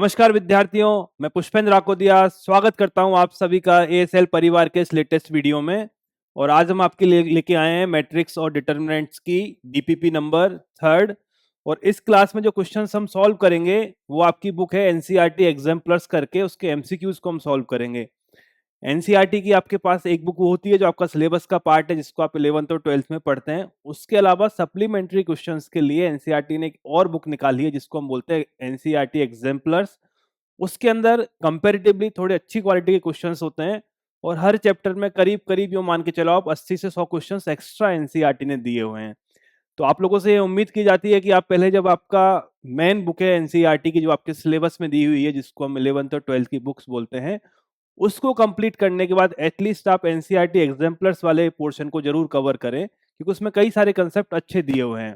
नमस्कार विद्यार्थियों, मैं पुष्पेंद्र राकोदिया स्वागत करता हूं आप सभी का एएसएल परिवार के इस लेटेस्ट वीडियो में। और आज हम आपके लिए लेके आए हैं मैट्रिक्स और डिटरमिनेंट्स की डीपीपी नंबर 3। और इस क्लास में जो क्वेश्चंस हम सॉल्व करेंगे वो आपकी बुक है एनसीईआरटी एग्जाम्पलर्स करके, उसके एमसीक्यूज को हम सॉल्व करेंगे। एनसीईआरटी की आपके पास एक बुक होती है जो आपका सिलेबस का पार्ट है, जिसको आप 11th और 12th में पढ़ते हैं। उसके अलावा सप्लीमेंट्री क्वेश्चंस के लिए एनसीईआरटी ने एक और बुक निकाली है जिसको हम बोलते हैं एनसीईआरटी एग्जाम्पलर्स। उसके अंदर कंपैरेटिवली थोड़े अच्छी क्वालिटी के क्वेश्चंस होते हैं और हर चैप्टर में करीब करीब यो मान के चलो आप 80 से 100 क्वेश्चंस एक्स्ट्रा एनसीईआरटी ने दिए हुए हैं। तो आप लोगों से ये उम्मीद की जाती है कि आप पहले जब आपका मेन बुक है एनसीईआरटी की जो आपके सिलेबस में दी हुई है, जिसको हम 11th और 12th की बुक्स बोलते हैं, उसको कंप्लीट करने के बाद एटलीस्ट आप एनसीईआरटी एग्जाम्पलर्स वाले पोर्शन को जरूर कवर करें, क्योंकि उसमें कई सारे कंसेप्ट अच्छे दिए हुए हैं।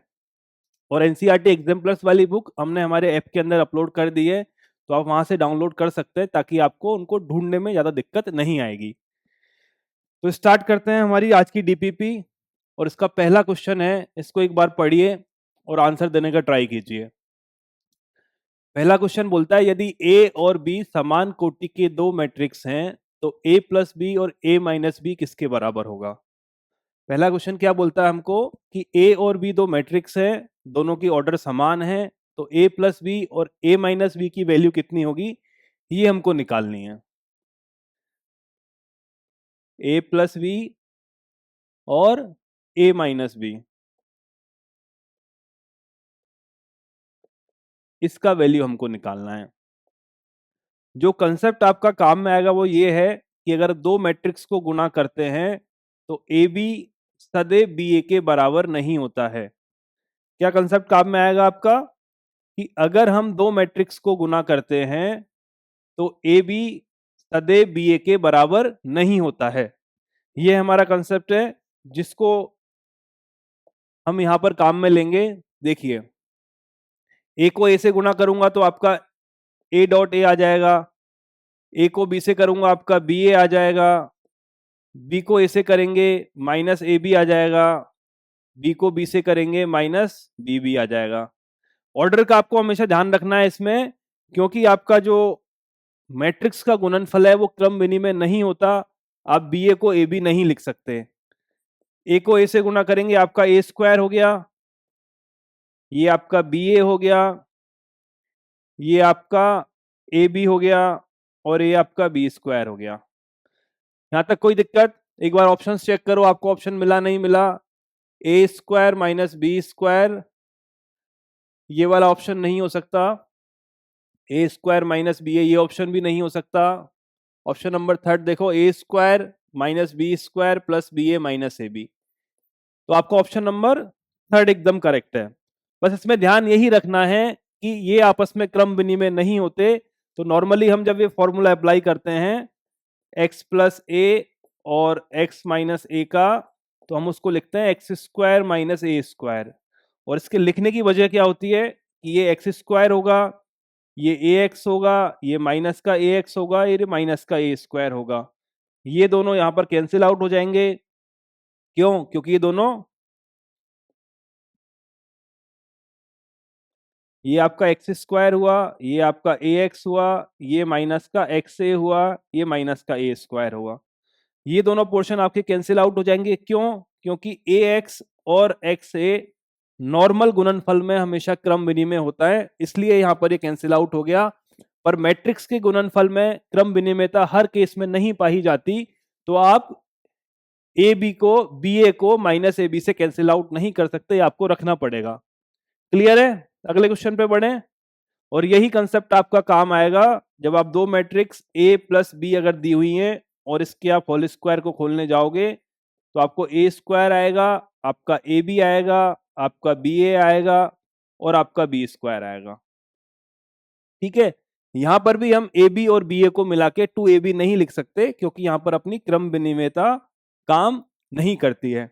और एनसीईआरटी एग्जाम्पलर्स वाली बुक हमने हमारे ऐप के अंदर अपलोड कर दी है, तो आप वहां से डाउनलोड कर सकते हैं ताकि आपको उनको ढूंढने में ज्यादा दिक्कत नहीं आएगी। तो स्टार्ट करते हैं हमारी आज की डीपीपी। और इसका पहला क्वेश्चन है, इसको एक बार पढ़िए और आंसर देने का ट्राई कीजिए। पहला क्वेश्चन बोलता है, यदि ए और बी समान कोटि के दो मैट्रिक्स हैं तो ए प्लस बी और ए माइनस बी किसके बराबर होगा। पहला क्वेश्चन क्या बोलता है हमको कि ए और बी दो मैट्रिक्स हैं, दोनों की ऑर्डर समान है, तो ए प्लस बी और ए माइनस बी की वैल्यू कितनी होगी, ये हमको निकालनी है। ए प्लस बी और ए माइनस बी, इसका वैल्यू हमको निकालना है। जो कंसेप्ट आपका काम में आएगा वो ये है कि अगर दो मैट्रिक्स को गुणा करते हैं तो ए बी सदैव बी ए के बराबर नहीं होता है। क्या कंसेप्ट काम में आएगा आपका कि अगर हम दो मैट्रिक्स को गुणा करते हैं तो ए बी सदैव बी ए के बराबर नहीं होता है। यह हमारा कंसेप्ट है जिसको हम यहां पर काम में लेंगे। देखिए, ए को ए से गुणा करूंगा तो आपका ए डॉट ए आ जाएगा, ए को बी से करूंगा आपका बी ए आ जाएगा, बी को ए से करेंगे माइनस ए बी आ जाएगा, बी को बी से करेंगे माइनस बी बी आ जाएगा। ऑर्डर का आपको हमेशा ध्यान रखना है इसमें, क्योंकि आपका जो मैट्रिक्स का गुणनफल है वो क्रम विनिमय नहीं होता। आप बी ए को ए बी नहीं लिख सकते। ए को ए से गुणा करेंगे आपका ए स्क्वायर हो गया, ये आपका बी ए हो गया, ये आपका ए बी हो गया, और ये आपका बी स्क्वायर हो गया। यहां तक कोई दिक्कत? एक बार ऑप्शन चेक करो, आपको ऑप्शन मिला नहीं मिला। ए स्क्वायर माइनस बी स्क्वायर, ये वाला ऑप्शन नहीं हो सकता। ए स्क्वायर माइनस बी ए, ये ऑप्शन भी नहीं हो सकता। ऑप्शन नंबर थर्ड देखो, A square minus B square plus B A minus A B. तो आपका ऑप्शन नंबर थर्ड एकदम करेक्ट है। बस इसमें ध्यान यही रखना है कि ये आपस में क्रम विनिमय नहीं होते। तो नॉर्मली हम जब ये फॉर्मूला अप्लाई करते हैं x प्लस ए और x माइनस ए का, तो हम उसको लिखते हैं x square minus A square. और इसके लिखने की वजह क्या होती है कि ये एक्स स्क्वायर होगा, ये ए एक्स होगा, ये माइनस का ए एक्स होगा, ये माइनस का ए स्क्वायर होगा। ये दोनों यहां पर कैंसिल आउट हो जाएंगे। क्यों? क्योंकि ये दोनों, ये आपका एक्स स्क्वायर हुआ, ये आपका ए एक्स हुआ, ये माइनस का एक्स ए हुआ, ये माइनस का ए स्क्वायर हुआ। ये दोनों पोर्शन आपके कैंसिल आउट हो जाएंगे। क्यों? क्योंकि ए एक्स और एक्स ए नॉर्मल गुणनफल में हमेशा क्रम विनिमय होता है, इसलिए यहां पर ये कैंसिल आउट हो गया। पर मैट्रिक्स के गुणनफल में क्रम विनिमयता हर केस में नहीं पाई जाती, तो आप ए बी को बी ए को माइनस ए बी से कैंसिल आउट नहीं कर सकते, आपको रखना पड़ेगा। क्लियर है? अगले क्वेश्चन पे बढ़े। और यही कंसेप्ट आपका काम आएगा जब आप दो मैट्रिक्स ए प्लस बी अगर दी हुई हैं और इसके आप होल स्क्वायर को खोलने जाओगे, तो आपको ए स्क्वायर आएगा, आपका ए बी आएगा, आपका बी ए आएगा और आपका बी स्क्वायर आएगा। ठीक है? यहां पर भी हम ए बी और बी ए को मिला के टू ए बी नहीं लिख सकते, क्योंकि यहां पर अपनी क्रम विनिमयता काम नहीं करती है।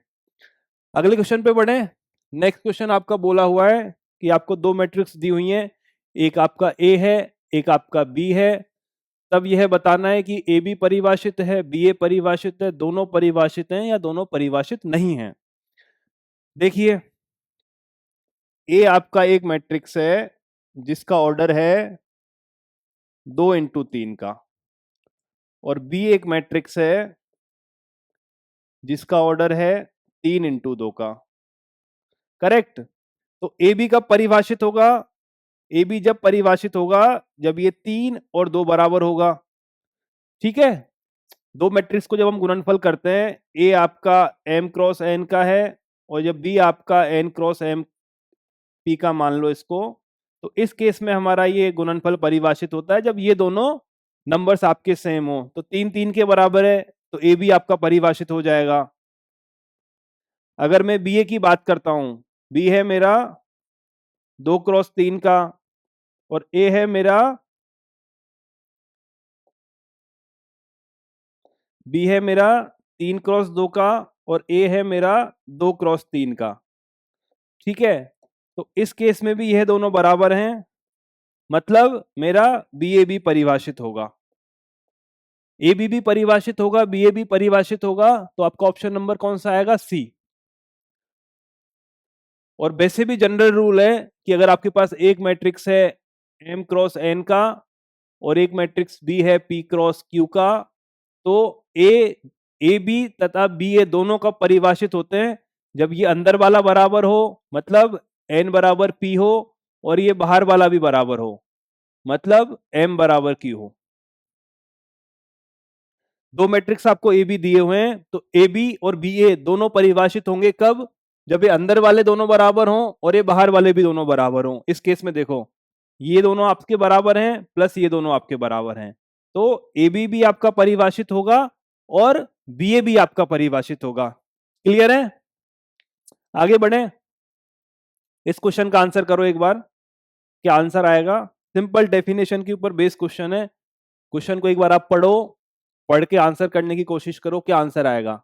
अगले क्वेश्चन पे बढ़े। नेक्स्ट क्वेश्चन आपका बोला हुआ है कि आपको दो मैट्रिक्स दी हुई हैं, एक आपका ए है, एक आपका बी है। तब यह बताना है कि ए बी परिभाषित है, बी ए परिभाषित है, दोनों परिभाषित हैं या दोनों परिभाषित नहीं हैं। देखिए, ए आपका एक मैट्रिक्स है जिसका ऑर्डर है 2 इंटू 3 का, और बी एक मैट्रिक्स है जिसका ऑर्डर है 3 इंटू 2 का। करेक्ट। तो ए बी कब परिभाषित होगा? ए बी जब परिभाषित होगा जब ये 3 और 2 बराबर होगा। ठीक है, दो मैट्रिक्स को जब हम गुणनफल करते हैं, ए आपका m क्रॉस n का है और जब बी आपका n क्रॉस m p का मान लो इसको, तो इस केस में हमारा ये गुणनफल परिभाषित होता है जब ये दोनों नंबर्स आपके सेम हो। तो 3 3 के बराबर है तो ए बी आपका परिभाषित हो जाएगा। अगर मैं बी ए की बात करता हूं, बी है मेरा 2 क्रॉस 3 का और ए है मेरा बी है मेरा 3 क्रॉस 2 का और ए है मेरा 2 क्रॉस 3 का। ठीक है, तो इस केस में भी यह दोनों बराबर हैं, मतलब मेरा बी ए बी परिभाषित होगा। ए बी भी परिभाषित होगा, बी ए भी परिभाषित होगा, तो आपका ऑप्शन नंबर कौन सा आएगा? सी। और वैसे भी जनरल रूल है कि अगर आपके पास एक मैट्रिक्स है m क्रॉस n का और एक मैट्रिक्स बी है p क्रॉस q का, तो ए बी तथा बी ए दोनों कब परिभाषित होते हैं? जब ये अंदर वाला बराबर हो, मतलब n बराबर p हो, और ये बाहर वाला भी बराबर हो, मतलब m बराबर q हो। दो मैट्रिक्स आपको ए बी दिए हुए हैं, तो ए बी और बी ए दोनों परिभाषित होंगे कब? जब ये अंदर वाले दोनों बराबर हों और ये बाहर वाले भी दोनों बराबर हों। इस केस में देखो, ये दोनों आपके बराबर हैं प्लस ये दोनों आपके बराबर हैं, तो ए बी भी आपका परिभाषित होगा और बी ए भी आपका परिभाषित होगा। क्लियर है? आगे बढ़े, इस क्वेश्चन का आंसर करो एक बार, क्या आंसर आएगा? सिंपल डेफिनेशन के ऊपर बेस्ड क्वेश्चन है। क्वेश्चन को एक बार आप पढ़ो, पढ़ के आंसर करने की कोशिश करो, क्या आंसर आएगा।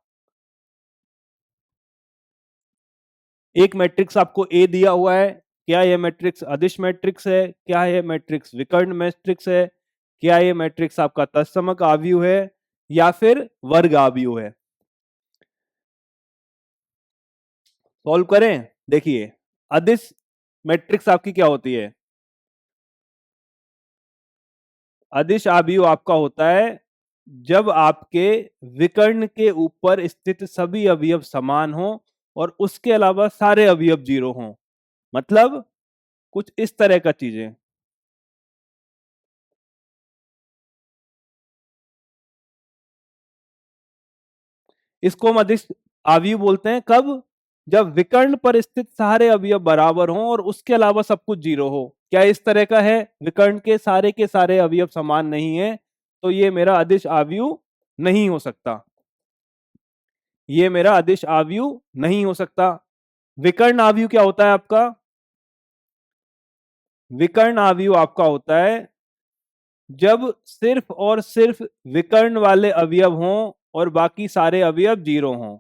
एक मैट्रिक्स आपको ए दिया हुआ है, क्या यह मैट्रिक्स अदिश मैट्रिक्स है? क्या यह मैट्रिक्स विकर्ण मैट्रिक्स है? क्या यह मैट्रिक्स आपका तत्समक आव्यूह है या फिर वर्ग आव्यूह है? सॉल्व करें। देखिए, अदिश मैट्रिक्स आपकी क्या होती है? अदिश आव्यूह आपका होता है जब आपके विकर्ण के ऊपर स्थित सभी अवयव समान हो और उसके अलावा सारे अवयव जीरो हों, मतलब कुछ इस तरह का चीजें। इसको हम अदिश आव्यूह बोलते हैं कब? जब विकर्ण पर स्थित सारे अवयव बराबर हों और उसके अलावा सब कुछ जीरो हो। क्या इस तरह का है? विकर्ण के सारे अवयव समान नहीं है, तो ये मेरा अदिश आव्यूह नहीं हो सकता। ये मेरा अदिश आव्यूह नहीं हो सकता। विकर्ण आव्यूह क्या होता है आपका? विकर्ण आव्यूह आपका होता है जब सिर्फ और सिर्फ विकर्ण वाले अवयव हों और बाकी सारे अवयव जीरो हों।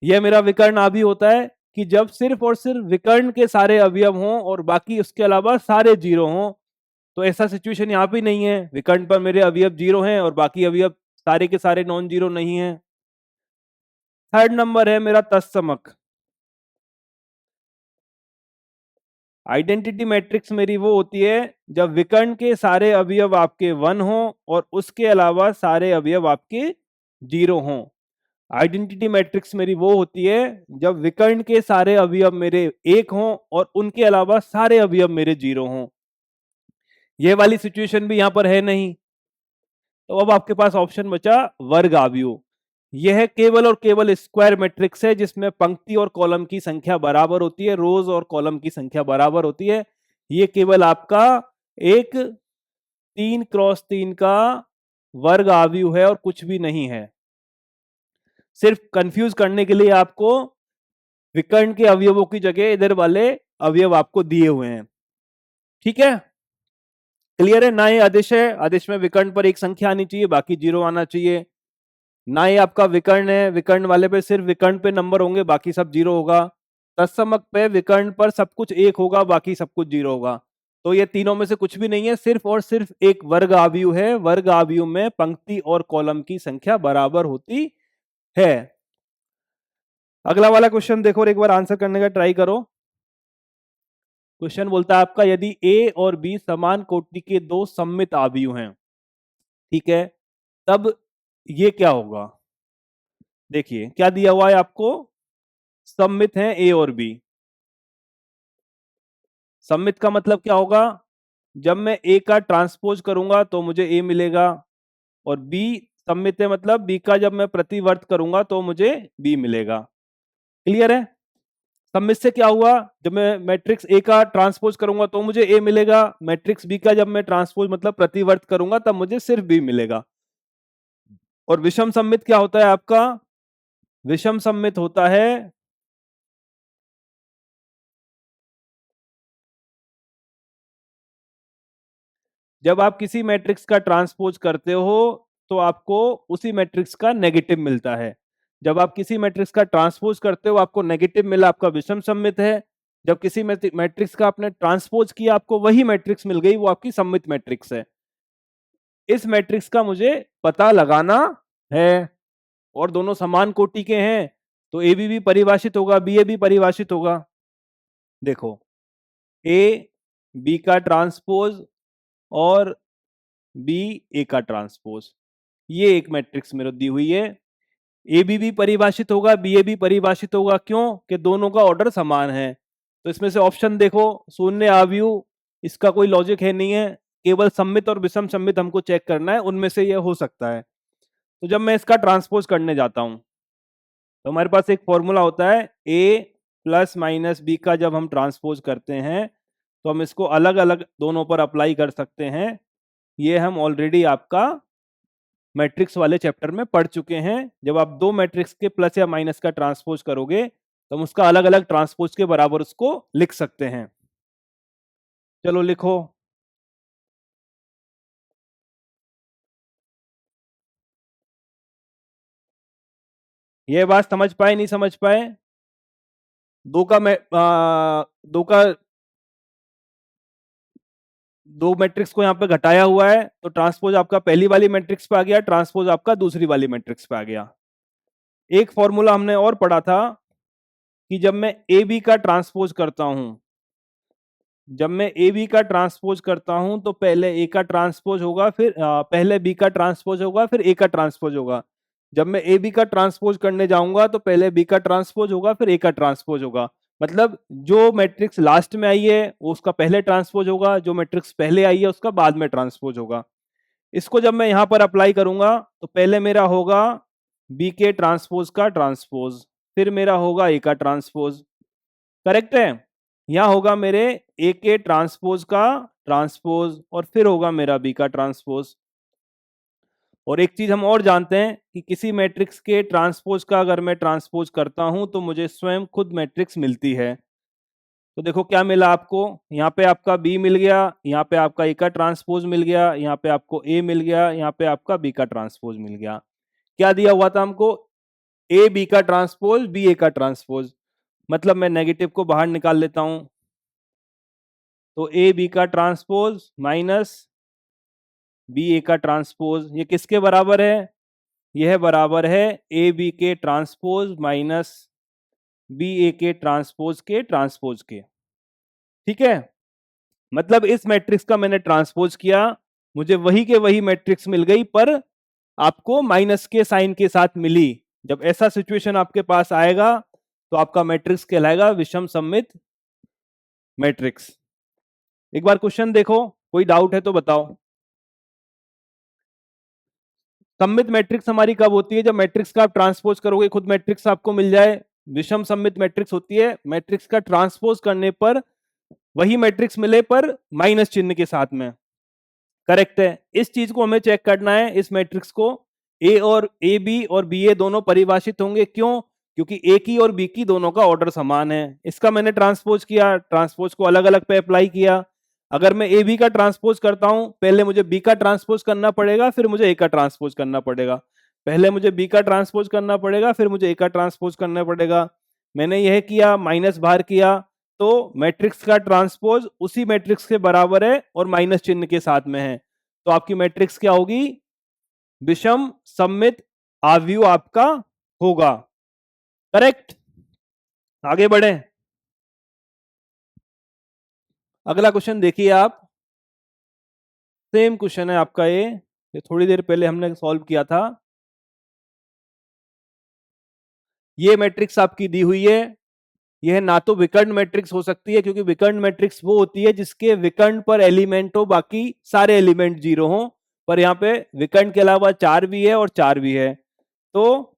यह मेरा विकर्ण आव्यूह होता है कि जब सिर्फ और सिर्फ विकर्ण के सारे अवयव हों और बाकी उसके अलावा सारे जीरो हों। तो ऐसा सिचुएशन यहाँ पे नहीं है, विकर्ण पर मेरे अवयव जीरो हैं और बाकी अवयव सारे के सारे नॉन जीरो नहीं है। थर्ड नंबर है मेरा तत्समक। आइडेंटिटी मैट्रिक्स मेरी वो होती है जब विकर्ण के सारे अवयव आपके वन हो और उसके अलावा सारे अवयव आपके जीरो हों। आइडेंटिटी मैट्रिक्स मेरी वो होती है जब विकर्ण के सारे अवयव मेरे एक हों और उनके अलावा सारे अवयव मेरे जीरो हों। ये वाली सिचुएशन भी यहां पर है नहीं, तो अब आपके पास ऑप्शन बचा वर्ग आव्यूह। यह केवल और केवल स्क्वायर मैट्रिक्स है जिसमें पंक्ति और कॉलम की संख्या बराबर होती है, रोज और कॉलम की संख्या बराबर होती है। ये केवल आपका एक 3 क्रॉस 3 का वर्ग आव्यूह है और कुछ भी नहीं है। सिर्फ कंफ्यूज करने के लिए आपको विकर्ण के अवयवों की जगह इधर वाले अवयव आपको दिए हुए हैं। ठीक है, क्लियर है ना? ये आदेश है, आदेश में विकर्ण पर एक संख्या आनी चाहिए, बाकी जीरो आना चाहिए। ना ये आपका विकर्ण है, विकर्ण वाले पे सिर्फ विकर्ण पे नंबर होंगे, बाकी सब जीरो होगा। तत्समक पे विकर्ण पर सब कुछ एक होगा, बाकी सब कुछ जीरो होगा। तो ये तीनों में से कुछ भी नहीं है, सिर्फ और सिर्फ एक वर्ग आव्यूह है। वर्ग आव्यूह में पंक्ति और कॉलम की संख्या बराबर होती है। अगला वाला क्वेश्चन देखो और एक बार आंसर करने का ट्राई करो। क्वेश्चन बोलता है आपका यदि ए और बी समान कोटि के दो सममित आव्यूह हैं, ठीक है, तब ये क्या होगा? देखिए क्या दिया हुआ है आपको, सममित हैं ए और बी। सममित का मतलब क्या होगा? जब मैं ए का ट्रांसपोज करूंगा तो मुझे ए मिलेगा, और बी सममित है मतलब बी का जब मैं प्रतिवर्त करूंगा तो मुझे बी मिलेगा। क्लियर है? सममित से क्या हुआ, जब मैं मैट्रिक्स ए का ट्रांसपोज करूंगा तो मुझे ए मिलेगा, मैट्रिक्स बी का जब मैं ट्रांसपोज मतलब प्रतिवर्त करूंगा तब मुझे सिर्फ बी मिलेगा। और विषम सममित क्या होता है आपका? विषम सममित होता है जब आप किसी मैट्रिक्स का ट्रांसपोज करते हो तो आपको उसी मैट्रिक्स का नेगेटिव मिलता है। जब आप किसी मैट्रिक्स का ट्रांसपोज करते हो आपको नेगेटिव मिला, आपका विषम सममित है। जब किसी मैट्रिक्स का आपने ट्रांसपोज किया आपको वही मैट्रिक्स मिल गई, वो आपकी सममित मैट्रिक्स है। इस मैट्रिक्स का मुझे पता लगाना है, और दोनों समान कोटि के हैं तो ए बी भी परिभाषित होगा, बी ए भी परिभाषित होगा। देखो, ए बी का ट्रांसपोज और बी ए का ट्रांसपोज, ये एक मैट्रिक्स मेरे दी हुई है। ए बी भी परिभाषित होगा, बी ए भी परिभाषित होगा, क्यों कि दोनों का ऑर्डर समान है। तो इसमें से ऑप्शन देखो, शून्य आव्यूह, इसका कोई लॉजिक है नहीं है, केवल सममित और विषम सममित हमको चेक करना है, उनमें से यह हो सकता है। तो जब मैं इसका ट्रांसपोज करने जाता हूं तो हमारे पास एक फॉर्मूला होता है, ए प्लस माइनस बी का जब हम ट्रांसपोज करते हैं तो हम इसको अलग अलग दोनों पर अप्लाई कर सकते हैं। ये हम ऑलरेडी आपका मैट्रिक्स वाले चैप्टर में पढ़ चुके हैं। जब आप दो मैट्रिक्स के प्लस या माइनस का ट्रांसपोज करोगे तो हम उसका अलग अलग ट्रांसपोज के बराबर उसको लिख सकते हैं। चलो लिखो। ये बात समझ पाए नहीं समझ पाए? दो का मैं दो का दो मैट्रिक्स को यहाँ पे घटाया हुआ है तो ट्रांसपोज आपका पहली वाली मैट्रिक्स पे आ गया, ट्रांसपोज आपका दूसरी वाली मैट्रिक्स पे आ गया। एक फॉर्मूला हमने और पढ़ा था कि जब मैं ए बी का ट्रांसपोज करता हूं, जब मैं ए बी का ट्रांसपोज करता हूं तो पहले ए का ट्रांसपोज होगा, फिर पहले बी का ट्रांसपोज होगा, फिर ए का ट्रांसपोज होगा। जब मैं ए बी का ट्रांसपोज करने जाऊंगा तो पहले बी का ट्रांसपोज होगा, फिर ए का ट्रांसपोज होगा। मतलब जो मैट्रिक्स लास्ट में आई है वो उसका पहले ट्रांसपोज होगा, जो मैट्रिक्स पहले आई है उसका बाद में ट्रांसपोज होगा। इसको जब मैं यहां पर अप्लाई करूंगा तो पहले मेरा होगा बी के ट्रांसपोज का ट्रांसपोज, फिर मेरा होगा ए का ट्रांसपोज। करेक्ट है? यहां होगा मेरे ए के ट्रांसपोज का ट्रांसपोज, और फिर होगा मेरा बी का ट्रांसपोज। और एक चीज हम और जानते हैं कि किसी मैट्रिक्स के ट्रांसपोज का अगर मैं ट्रांसपोज करता हूं तो मुझे स्वयं खुद मैट्रिक्स मिलती है। तो देखो क्या मिला आपको, यहाँ पे आपका बी मिल गया, यहाँ पे आपका ए का ट्रांसपोज मिल गया, यहाँ पे आपको ए मिल गया, यहाँ पे आपका बी का ट्रांसपोज मिल गया। क्या दिया हुआ था हमको? ए बी का ट्रांसपोज, बी ए का ट्रांसपोज। मतलब मैं नेगेटिव को बाहर निकाल लेता हूं, तो ए बी का ट्रांसपोज माइनस बी ए का ट्रांसपोज, ये किसके बराबर है? यह बराबर है ए बी के ट्रांसपोज माइनस बी ए के ट्रांसपोज के ट्रांसपोज के। ठीक है? मतलब इस मैट्रिक्स का मैंने ट्रांसपोज किया, मुझे वही के वही मैट्रिक्स मिल गई, पर आपको माइनस के साइन के साथ मिली। जब ऐसा सिचुएशन आपके पास आएगा तो आपका मैट्रिक्स कहलाएगा विषम सममित मैट्रिक्स। एक बार क्वेश्चन देखो, कोई डाउट है तो बताओ। सममित मैट्रिक्स हमारी कब होती है? जब मैट्रिक्स का आप ट्रांसपोज करोगे खुद मैट्रिक्स आपको मिल जाए। विषम सममित मैट्रिक्स होती है मैट्रिक्स का ट्रांसपोज करने पर वही मैट्रिक्स मिले पर माइनस चिन्ह के साथ में। करेक्ट है? इस चीज को हमें चेक करना है, इस मैट्रिक्स को ए और ए बी और बी ए दोनों परिभाषित होंगे, क्यों? क्योंकि ए की और बी की दोनों का ऑर्डर समान है। इसका मैंने ट्रांसपोज किया, ट्रांसपोज को अलग अलग पे अप्लाई किया। अगर मैं ए बी का ट्रांसपोज करता हूं पहले मुझे बी का ट्रांसपोज करना पड़ेगा, फिर मुझे ए का ट्रांसपोज करना पड़ेगा। पहले मुझे बी का ट्रांसपोज करना पड़ेगा, फिर मुझे ए का ट्रांसपोज करना पड़ेगा। मैंने यह किया, माइनस बाहर किया, तो मैट्रिक्स का ट्रांसपोज उसी मैट्रिक्स के बराबर है और माइनस चिन्ह के साथ में है। तो आपकी मैट्रिक्स क्या होगी? विषम सममित आव्यूह आपका होगा। करेक्ट? आगे बढ़े। अगला क्वेश्चन देखिए आप, सेम क्वेश्चन है आपका ये थोड़ी देर पहले हमने सॉल्व किया था। ये मैट्रिक्स आपकी दी हुई है, यह ना तो विकर्ण मैट्रिक्स हो सकती है, क्योंकि विकर्ण मैट्रिक्स वो होती है जिसके विकर्ण पर एलिमेंट हो, बाकी सारे एलिमेंट जीरो हो। पर यहाँ पे विकर्ण के अलावा चार भी है और चार भी है, तो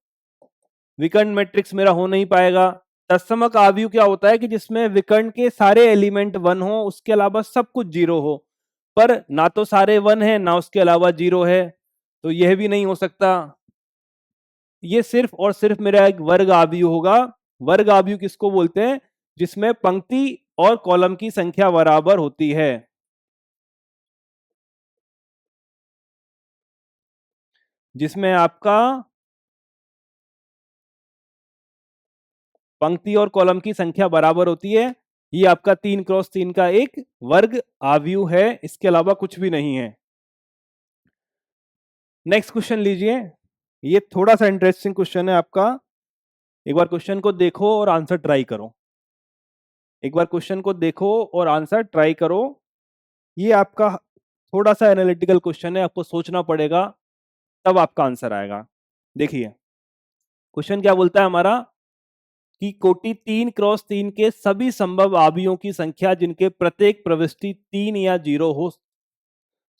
विकर्ण मैट्रिक्स मेरा हो नहीं पाएगा। तत्समक आव्यूह क्या होता है कि जिसमें विकर्ण के सारे एलिमेंट वन हो, उसके अलावा सब कुछ जीरो हो। पर ना तो सारे वन है ना उसके अलावा जीरो है, तो यह भी नहीं हो सकता। ये सिर्फ और सिर्फ मेरा एक वर्ग आव्यूह होगा। वर्ग आव्यूह किसको बोलते हैं? जिसमें पंक्ति और कॉलम की संख्या बराबर होती है। जिसमें आपका पंक्ति और कॉलम की संख्या बराबर होती है, ये आपका 3x3 का एक वर्ग आव्यूह है, इसके अलावा कुछ भी नहीं है। नेक्स्ट क्वेश्चन लीजिए, ये थोड़ा सा इंटरेस्टिंग क्वेश्चन है आपका। एक बार क्वेश्चन को देखो और आंसर ट्राई करो। एक बार क्वेश्चन को देखो और आंसर ट्राई करो। ये आपका थोड़ा सा एनालिटिकल क्वेश्चन है, आपको सोचना पड़ेगा तब आपका आंसर आएगा। देखिए क्वेश्चन क्या बोलता है हमारा कि कोटि 3x3 के सभी संभव आव्यूहों की संख्या जिनके प्रत्येक प्रविष्टि 3 या 0 हो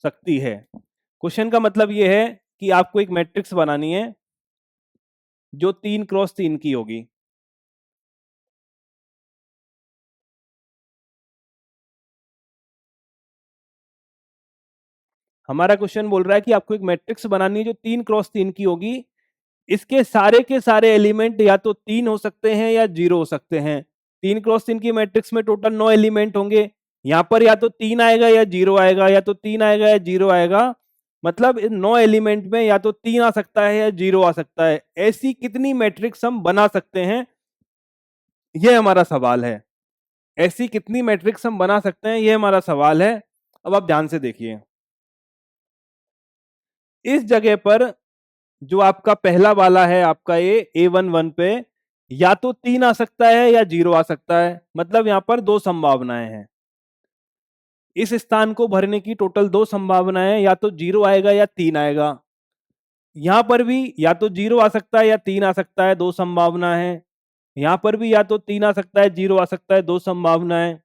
सकती है। क्वेश्चन का मतलब यह है कि आपको एक मैट्रिक्स बनानी है जो 3x3 की होगी। हमारा क्वेश्चन बोल रहा है कि आपको एक मैट्रिक्स बनानी है जो 3x3 की होगी। इसके सारे के सारे एलिमेंट या तो 3 हो सकते हैं या 0 हो सकते हैं। 3x3 की मैट्रिक्स में टोटल 9 एलिमेंट होंगे। यहां पर या तो 3 आएगा या 0 आएगा, या तो 3 आएगा या 0 आएगा। मतलब इन 9 एलिमेंट में या तो 3 आ सकता है या 0 आ सकता है। ऐसी कितनी मैट्रिक्स हम बना सकते हैं, यह हमारा सवाल है। ऐसी कितनी मैट्रिक्स हम बना सकते हैं, यह हमारा सवाल है। अब आप ध्यान से देखिए, इस जगह पर जो आपका पहला वाला है, आपका ये A11 पे या तो 3 आ सकता है या 0 आ सकता है। मतलब यहां पर दो संभावनाएं हैं। इस स्थान को भरने की टोटल दो संभावनाएं, या तो 0 आएगा या 3 आएगा। यहां पर भी या तो 0 आ सकता है या 3 आ सकता है, दो संभावना है। यहां पर भी या तो 3 आ सकता है 0 आ सकता है, दो संभावनाएं।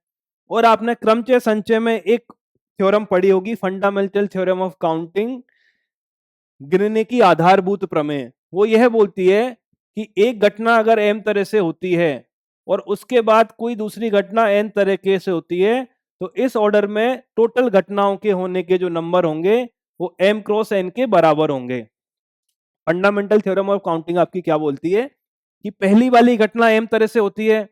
और आपने क्रमचय संचय में एक थ्योरम पढ़ी होगी, फंडामेंटल थ्योरम ऑफ काउंटिंग, गिनने की आधारभूत प्रमेय। वो यह बोलती है कि एक घटना अगर m तरह से होती है और उसके बाद कोई दूसरी घटना n तरीके से होती है, तो इस ऑर्डर में टोटल घटनाओं के होने के जो नंबर होंगे वो m क्रॉस n के बराबर होंगे। फंडामेंटल थ्योरम ऑफ काउंटिंग आपकी क्या बोलती है कि पहली वाली घटना m तरह से होती है,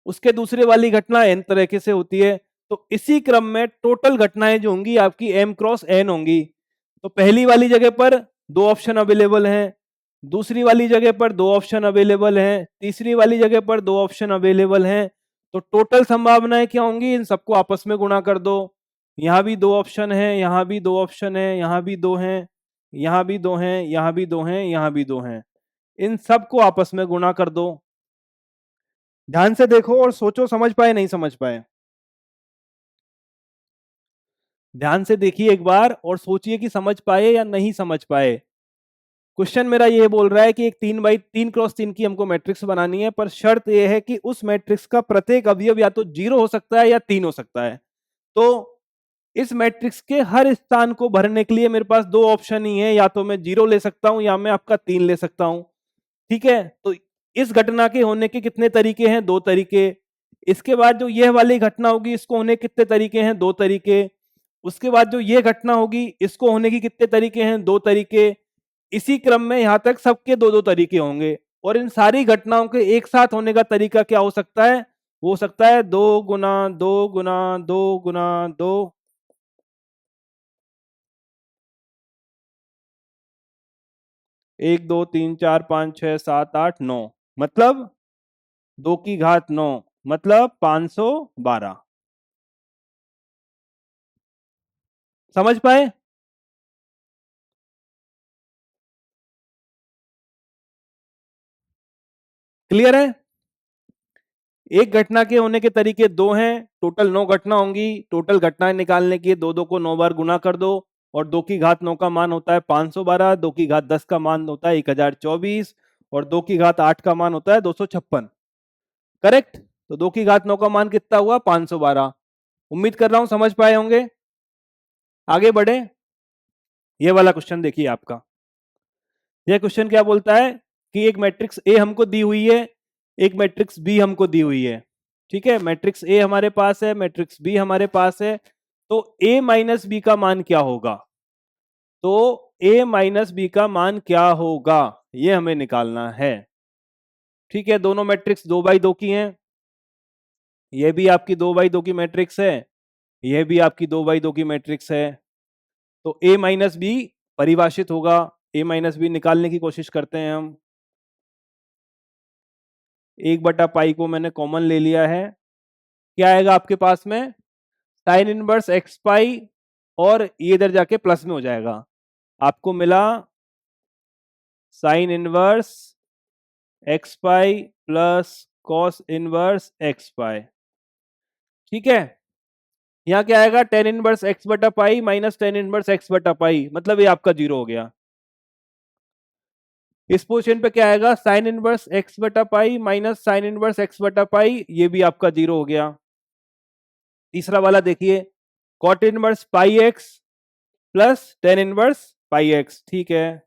उसके दूसरे वाली घटना n तरह से होती है, तो इसी क्रम में टोटल घटनाएं जो होंगी आपकी m क्रॉस n होंगी। तो पहली वाली जगह पर दो ऑप्शन अवेलेबल हैं, दूसरी वाली जगह पर दो ऑप्शन अवेलेबल हैं, तीसरी वाली जगह पर दो ऑप्शन अवेलेबल हैं। तो टोटल संभावनाएं क्या होंगी, इन सबको आपस में गुणा कर दो। यहां भी दो ऑप्शन है, यहां भी दो ऑप्शन है, यहां भी दो हैं, यहां भी दो हैं, यहां भी दो हैं, यहां भी दो हैं। इन सबको आपस में गुणा कर दो। ध्यान से देखो और सोचो, समझ पाए नहीं समझ पाए। ध्यान से देखिए एक बार और सोचिए कि समझ पाए या नहीं समझ पाए। क्वेश्चन मेरा ये बोल रहा है कि एक 3x3 की हमको मैट्रिक्स बनानी है, पर शर्त यह है कि उस मैट्रिक्स का प्रत्येक अवयव या तो 0 हो सकता है या 3 हो सकता है। तो इस मैट्रिक्स के हर स्थान को भरने के लिए मेरे पास दो ऑप्शन ही है, या तो मैं 0 ले सकता हूं या मैं आपका 3 ले सकता हूं। ठीक है, तो इस घटना के होने के कितने तरीके हैं, दो तरीके। इसके बाद जो यह वाली घटना होगी, इसको होने के कितने तरीके हैं, दो तरीके। उसके बाद जो यह घटना होगी, इसको होने की कितने तरीके हैं, दो तरीके। इसी क्रम में यहां तक सबके दो दो तरीके होंगे। और इन सारी घटनाओं के एक साथ होने का तरीका क्या हो सकता है, वो हो सकता है 2 गुना 2 गुना 2 गुना 2। 1 2 3 4 5 6 7 8 9, मतलब 2 की घात 9, मतलब 512। समझ पाए? क्लियर है? एक घटना के होने के तरीके दो हैं, टोटल 9 घटना होंगी। टोटल घटनाएं निकालने के 2 को 9 बार गुना कर दो, और 2 की घात 9 का मान होता है 512, 2 की घात 10 का मान होता है 1024, और 2 की घात 8 का मान होता है 256। करेक्ट। तो 2 की घात 9 का मान कितना हुआ? 512। उम्मीद कर रहा हूं समझ पाए होंगे। आगे बढ़े। ये वाला क्वेश्चन देखिए आपका। यह क्वेश्चन क्या बोलता है कि एक मैट्रिक्स ए हमको दी हुई है, एक मैट्रिक्स बी हमको दी हुई है। ठीक है, मैट्रिक्स ए हमारे पास है, मैट्रिक्स बी हमारे पास है। तो ए माइनस बी का मान क्या होगा? तो ए माइनस बी का मान क्या होगा, ये हमें निकालना है। ठीक है, दोनों मैट्रिक्स 2x2 की हैं। यह भी आपकी 2x2 की मैट्रिक्स है, यह भी आपकी 2x2 की मैट्रिक्स है। तो ए माइनस बी परिभाषित होगा। ए माइनस बी निकालने की कोशिश करते हैं हम। 1/पाई को मैंने कॉमन ले लिया है। क्या आएगा आपके पास में? साइन इनवर्स एक्स पाई, और ये इधर जाके प्लस में हो जाएगा। आपको मिला sine inverse X pi plus cos inverse X pi. ठीक है, यहां क्या आएगा? टेन इनवर्स एक्स बटा pi minus tan inverse X बटा पाई, मतलब ये आपका 0 हो गया। इस पोजीशन पे क्या आएगा? साइन इनवर्स एक्स बटा pi minus sign inverse X बटा पाई, ये भी आपका 0 हो गया। तीसरा वाला देखिए, cot inverse pi x plus tan inverse pi x. ठीक है,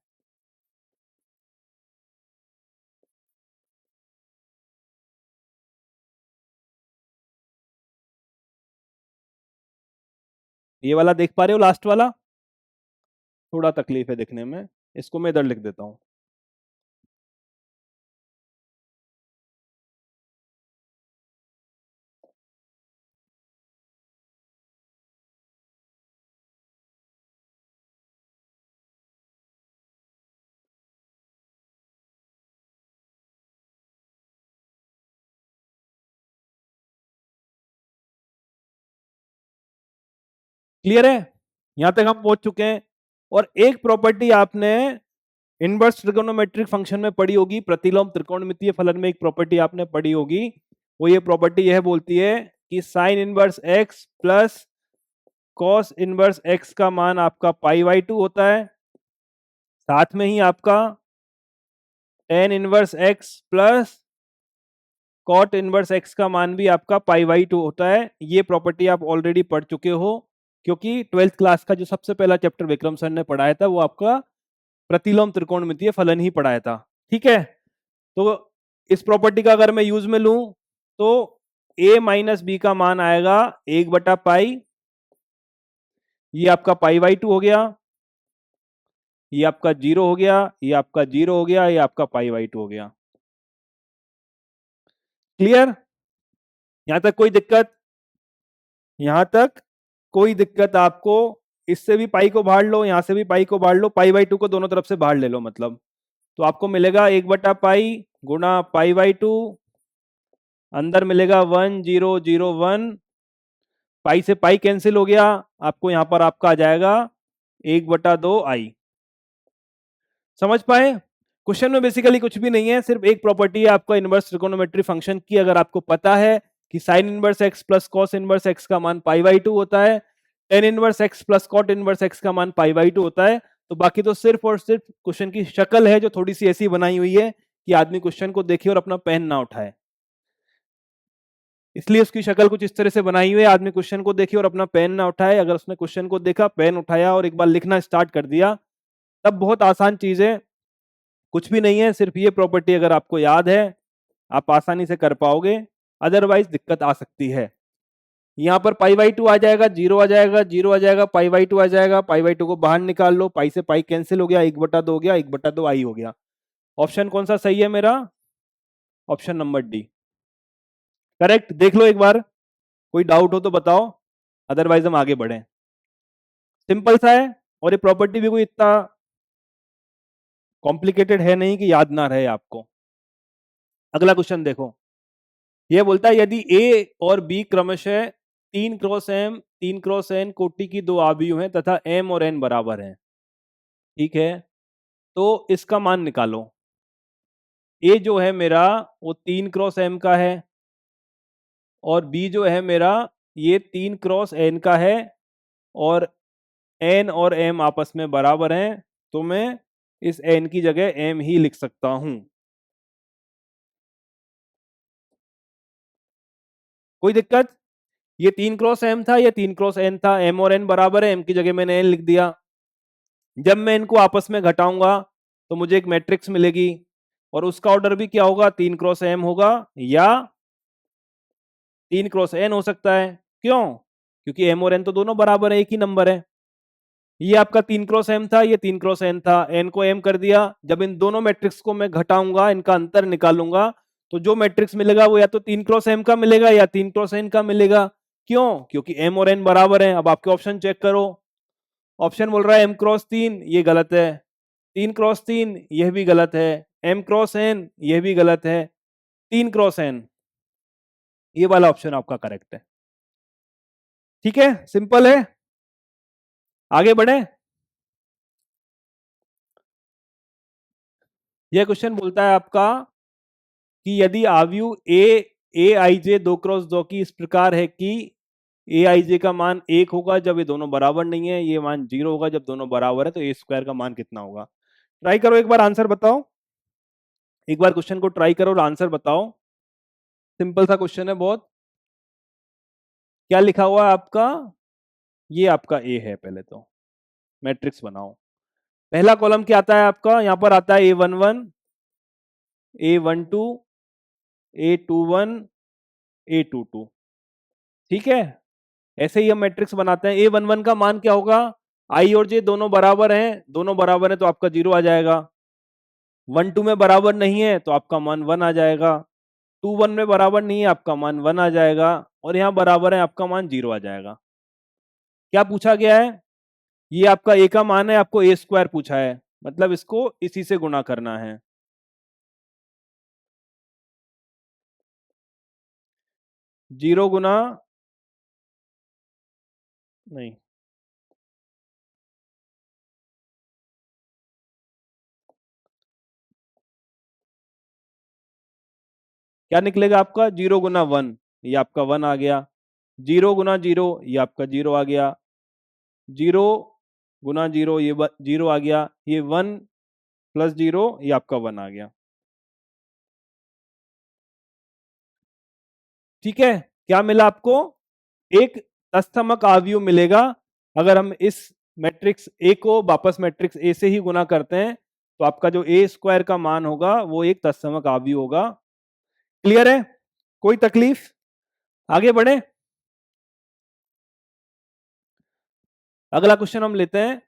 ये वाला देख पा रहे हो? लास्ट वाला थोड़ा तकलीफ है दिखने में, इसको मैं इधर लिख देता हूं। क्लियर है? यहां तक हम पहुंच चुके हैं। और एक प्रॉपर्टी आपने इनवर्स ट्रिगोनोमेट्रिक फंक्शन में पढ़ी होगी, प्रतिलोम त्रिकोणमितीय फलन में एक प्रॉपर्टी आपने पढ़ी होगी। वो ये प्रॉपर्टी यह बोलती है कि sin inverse x plus cos inverse x का मान आपका पाई/2 होता है। साथ में ही आपका tan inverse x plus cot inverse x का मान भी आपका पाई/2 होता है। ये प्रॉपर्टी आप ऑलरेडी पढ़ चुके हो, क्योंकि 12th क्लास का जो सबसे पहला चैप्टर विक्रम सर ने पढ़ाया था वो आपका प्रतिलोम त्रिकोणमितीय फलन ही पढ़ाया था। ठीक है, तो इस प्रॉपर्टी का अगर मैं यूज में लूं तो a माइनस बी का मान आएगा 1/पाई, ये आपका पाई/2 हो गया, ये आपका 0 हो गया, ये आपका 0 हो गया, ये आपका पाई/2 हो गया। क्लियर? यहां तक कोई दिक्कत? यहां तक कोई दिक्कत आपको? इससे भी पाई को बाहर लो, यहां से भी पाई को बाहर लो, पाई/2 को दोनों तरफ से बाहर ले लो, मतलब तो आपको मिलेगा 1/पाई गुणा पाई/2, अंदर मिलेगा 1001, पाई से पाई कैंसिल हो गया, आपको यहां पर आपका आ जाएगा 1/2 आई। समझ पाए? क्वेश्चन में बेसिकली कुछ भी नहीं है, सिर्फ एक प्रॉपर्टी है आपका इनवर्स ट्रिगोनोमेट्री फंक्शन की। अगर आपको पता है कि sin inverse x plus cos inverse x का मान पाई/2 होता है, tan inverse x plus cot inverse x का मान पाई/2 होता है, तो बाकी तो सिर्फ और सिर्फ क्वेश्चन की शक्ल है जो थोड़ी सी ऐसी बनाई हुई है कि आदमी क्वेश्चन को देखे और अपना पेन ना उठाए। इसलिए उसकी शक्ल कुछ इस तरह से बनाई हुई है, आदमी क्वेश्चन को देखे और अपना पेन ना उठाए। अगर उसने क्वेश्चन को देखा, पेन उठाया और एक बार लिखना स्टार्ट कर दिया, तब बहुत आसान चीज है, कुछ भी नहीं है। सिर्फ ये प्रॉपर्टी अगर आपको याद है, आप आसानी से कर पाओगे, अदरवाइज दिक्कत आ सकती है। यहाँ पर पाई/2 आ जाएगा, 0 आ जाएगा, 0 आ जाएगा, पाई/2 आ जाएगा, पाई/2 को बाहर निकाल लो, पाई से पाई कैंसिल हो गया, 1/2 हो गया, 1/2 आई हो गया। ऑप्शन कौन सा सही है मेरा? Option number D correct. देख लो एक बार, कोई डाउट हो तो बताओ, अदरवाइज हम आगे बढ़े। सिंपल सा है, और ये प्रॉपर्टी भी कोई इतना कॉम्प्लिकेटेड है नहीं कि याद ना रहे आपको। अगला क्वेश्चन देखो, यह बोलता है यदि ए और बी क्रमशः 3x m 3x n कोटि की दो आव्यूह हैं तथा m और n बराबर हैं, ठीक है, तो इसका मान निकालो। ए जो है मेरा वो 3x m का है, और बी जो है मेरा ये 3 क्रॉस एन का है, और एन और एम आपस में बराबर हैं, तो मैं इस एन की जगह एम ही लिख सकता हूं। कोई दिक्कत? ये 3 क्रॉस एम था, ये 3 क्रॉस एन था, एम और एन बराबर है, एम की जगह मैंने एन लिख दिया। जब मैं इनको आपस में घटाऊंगा तो मुझे एक मैट्रिक्स मिलेगी, और उसका ऑर्डर भी क्या होगा? 3 क्रॉस एम होगा या 3 क्रॉस एन हो सकता है। क्यों? क्योंकि एम और एन तो दोनों बराबर है, एक ही नंबर है। ये आपका 3 क्रॉस एम था, ये 3 क्रॉस एन था, एन को एम कर दिया। जब इन दोनों मैट्रिक्स को मैं घटाऊंगा, इनका अंतर निकालूंगा, तो जो मैट्रिक्स मिलेगा वो या तो 3 क्रॉस एम का मिलेगा या 3 क्रॉस एन का मिलेगा। क्यों? क्योंकि एम और एन बराबर है। अब आपके ऑप्शन चेक करो। ऑप्शन बोल रहा है m×3, ये गलत है। 3×3, यह भी गलत है। m×n, यह भी गलत है। 3×n, ये वाला ऑप्शन आपका करेक्ट है। ठीक है, सिंपल है। आगे बढ़े। यह क्वेश्चन बोलता है आपका कि यदि आव्यूह ए आई जे 2×2 की इस प्रकार है कि ए आई जे का मान 1 होगा जब ये दोनों बराबर नहीं है, ये मान 0 होगा जब दोनों बराबर है, तो ए स्क्वायर का मान कितना होगा? ट्राई करो एक बार, आंसर बताओ। एक बार क्वेश्चन को ट्राई करो और आंसर बताओ। सिंपल सा क्वेश्चन है बहुत। क्या लिखा हुआ है आपका? ये आपका ए है। पहले तो मैट्रिक्स बनाओ। पहला कॉलम क्या आता है आपका? यहां पर आता है A11, A12, A21, A22। ठीक है, ऐसे ही हम मैट्रिक्स बनाते हैं। A11 का मान क्या होगा? आई और जे दोनों बराबर हैं, दोनों बराबर हैं तो आपका 0 आ जाएगा। 1 2 में बराबर नहीं है तो आपका मान 1 आ जाएगा। 2 1 में बराबर नहीं है, आपका मान 1 आ जाएगा। और यहां बराबर है, आपका मान 0 आ जाएगा। क्या पूछा गया है? ये आपका ए का मान है, आपको ए स्क्वायर पूछा है, मतलब इसको इसी से गुणा करना है। 0 गुना, नहीं, क्या निकलेगा आपका? 0 गुना 1, ये आपका 1 आ गया। 0 गुना 0, ये आपका 0 आ गया। 0 गुना 0, ये 0 आ गया। ये 1 प्लस 0, ये आपका 1 आ गया। ठीक है, क्या मिला आपको? एक तत्समक आव्यूह मिलेगा। अगर हम इस मैट्रिक्स ए को वापस मैट्रिक्स ए से ही गुना करते हैं, तो आपका जो ए स्क्वायर का मान होगा वो एक तत्समक आव्यूह होगा। क्लियर है? कोई तकलीफ? आगे बढ़े। अगला क्वेश्चन हम लेते हैं।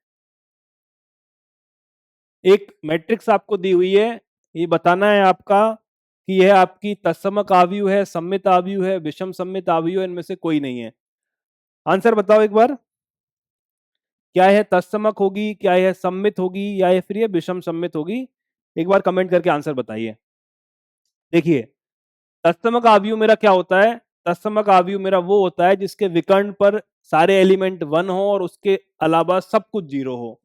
एक मैट्रिक्स आपको दी हुई है, ये बताना है आपका कि यह आपकी तत्समक आव्यूह है, सममित आव्यूह है, विषम सममित आव्यूह है, इनमें से कोई नहीं है। आंसर बताओ एक बार। क्या यह तत्समक होगी, क्या यह सममित होगी, या ये फिर ये विषम सममित होगी? एक बार कमेंट करके आंसर बताइए। देखिए, तत्समक आव्यूह मेरा क्या होता है? तत्समक आव्यूह मेरा वो होता है जिसके विकर्ण पर सारे एलिमेंट 1 हो और उसके अलावा सब कुछ 0 हो।